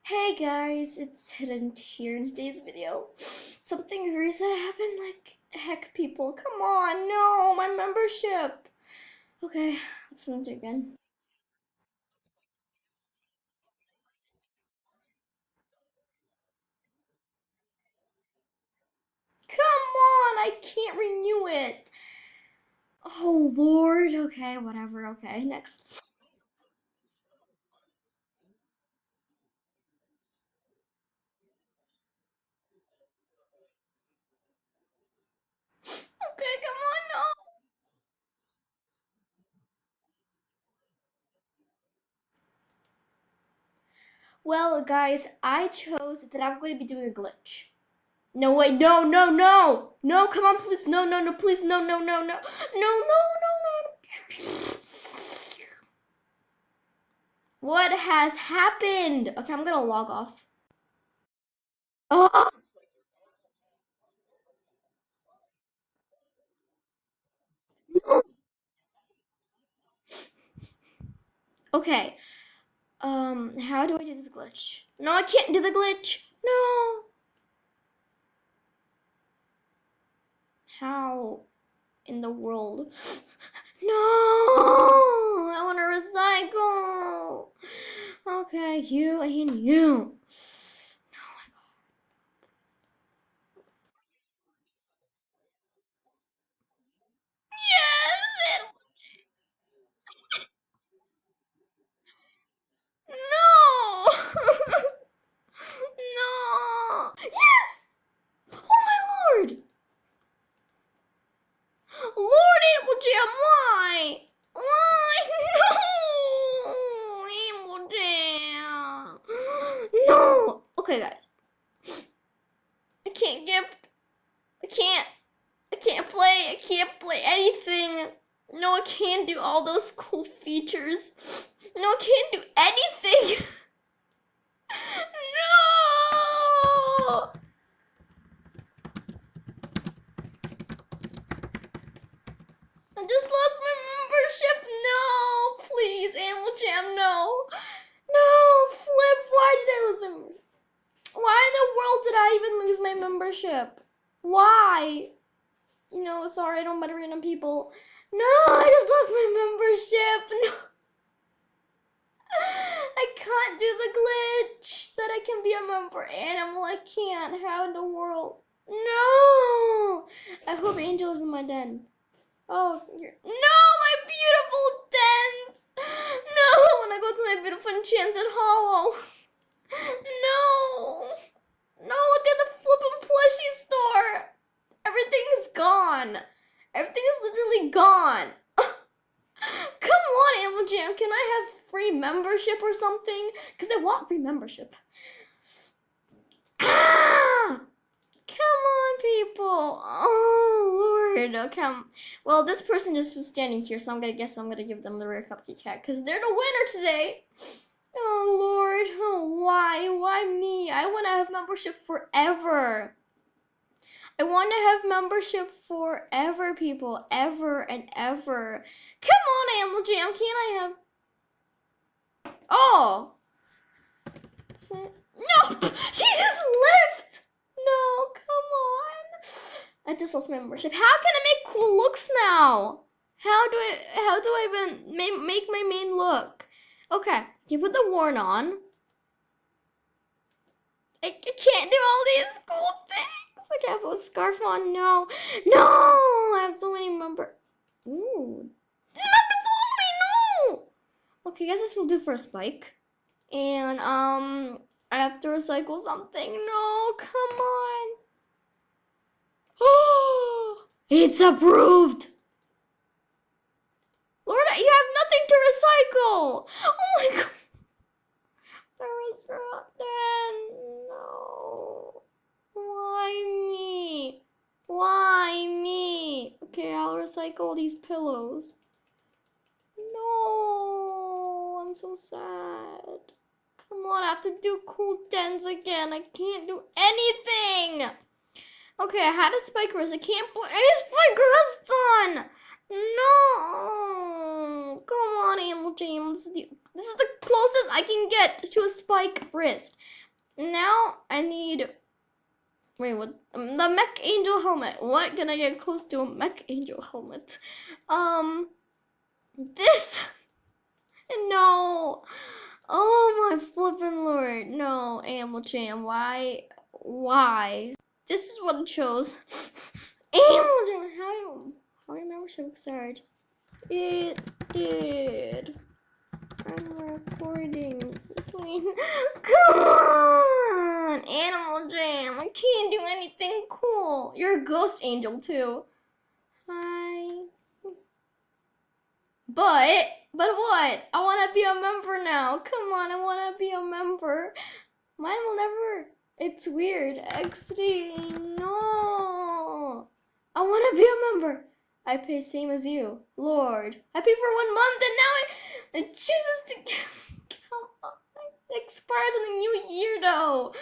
Hey guys, it's Hidden here in today's video. Something very sad happened, like, heck people, come on, no, my membership. Okay, let's do it again. Come on, I can't renew it. Oh Lord, okay, whatever, okay, next. Okay, come on, no. Well, guys, I chose that I'm going to be doing a glitch. No, wait, no, no, no! No, come on, please, no, no, no, please, no, no, no, no, no, no, no, no. What has happened? Okay, I'm gonna log off. Oh, no. Okay. How do I do this glitch? No, I can't do the glitch. No. How in the world? No, I want to recycle. Okay, you and you. Yes, no. No. Yes. Oh my lord. Lord AnimalJam, why? Why? No! AnimalJam! No! Okay, guys. I can't gift. I can't. I can't play. I can't play anything. No, I can't do all those cool features. No, I can't do anything. No! I just lost my membership. No, please, AnimalJam, no. No, Flip, why did I lose my membership? Why in the world did I even lose my membership? Why? Sorry, I don't bother random people. No, I just lost my membership. No. I can't do the glitch that I can be a member animal. I can't. How in the world? No. I hope Angel is in my den. Oh, here. No, my beautiful dent. No, I want to go to my beautiful enchanted hollow. No. No, look at the flippin' plushie store. Everything is gone. Everything is literally gone. Come on, AnimalJam. Can I have free membership or something? Because I want free membership. Ah! Come on, people. Oh, Lord. Okay. Well, this person just was standing here, so I'm going to guess I'm going to give them the rare cupcake cat because they're the winner today. Oh, Lord. Oh, why? Why me? I want to have membership forever. I want to have membership forever, people. Ever and ever. Come on, AnimalJam. Can I have... Oh. No. She just left. No, come on. I just lost my membership. How can I make cool looks now? How do I even make my main look? Okay, you put the warn on. I can't do all these cool things. I can't put a scarf on. No, no. I have so many Ooh, these members only. No. Okay, guess this will do for a spike. And I have to recycle something. No, come on. Oh, it's approved. Lord, you have nothing to recycle. Oh my god. The restaurant then. No. Why me? Why me? Okay, I'll recycle these pillows. No, I'm so sad. Come on, I have to do cool dens again. I can't do anything. Okay, I had a spike wrist. I can't put any spike wrists on. No. Come on, AnimalJam. This is the closest I can get to a spike wrist. Now I need. Wait, what? The mech angel helmet. What can I get close to a mech angel helmet? This. No. Oh my flippin' lord. No, AnimalJam. Why? Why? This is what I chose. AnimalJam. How your membership expired? It did. I'm recording. Come on, AnimalJam. I can't do anything cool. You're a ghost angel too. Hi. But what? I want to be a member now. Come on, I want to be a member. Mine will never. It's weird. XD. No. I want to be a member. I pay same as you. Lord. I pay for 1 month and now it chooses to. Come on. It expires in the new year though.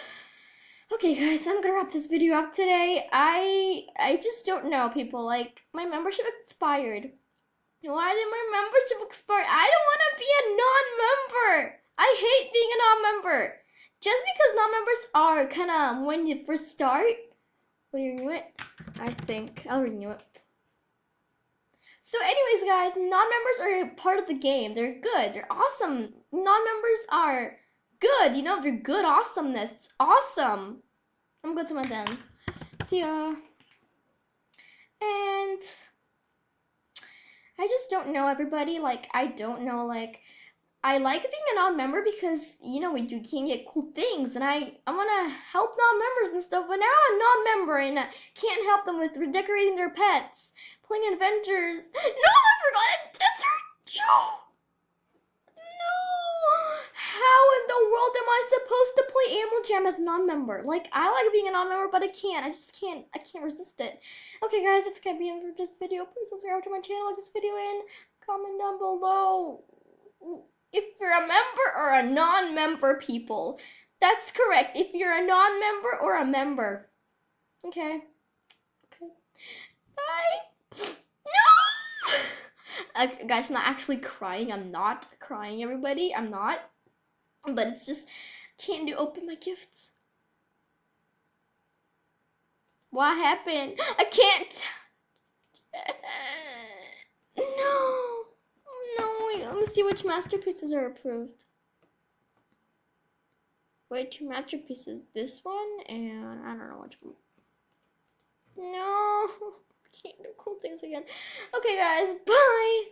Okay guys, I'm gonna wrap this video up today. I just don't know, people. Like, my membership expired. Why did my membership expire? I don't want to be a non-member. I hate being a non-member. Just because non-members are kind of when you first start. Will you renew it? I think I'll renew it. So anyways, guys, non-members are part of the game. They're good. They're awesome. Non-members are good. You know, they're good awesomeness. It's awesome. I'm going to my den. See ya. And I just don't know, everybody. Like, I don't know, like, I like being a non-member because, you know, you can get cool things, and I want to help non-members and stuff, but now I'm a non-member and can't help them with redecorating their pets, playing adventures. No, I forgot Desert Joe! No! How in the world am I supposed to play AnimalJam as a non-member? Like, I like being a non-member, but I can't. I can't resist it. Okay, guys, that's gonna be it for this video. Please subscribe to my channel, like this video, and comment down below if you're a member or a non-member, people. That's correct. If you're a non-member or a member. Okay. Okay. Bye. No! Guys, I'm not actually crying. I'm not crying, everybody. I'm not. But it's just, can't open my gifts. What happened? I can't. No. No, wait, let me see which masterpieces are approved. Wait, 2 masterpieces. This one, and I don't know which one. No. Can't do cool things again. Okay, guys, bye.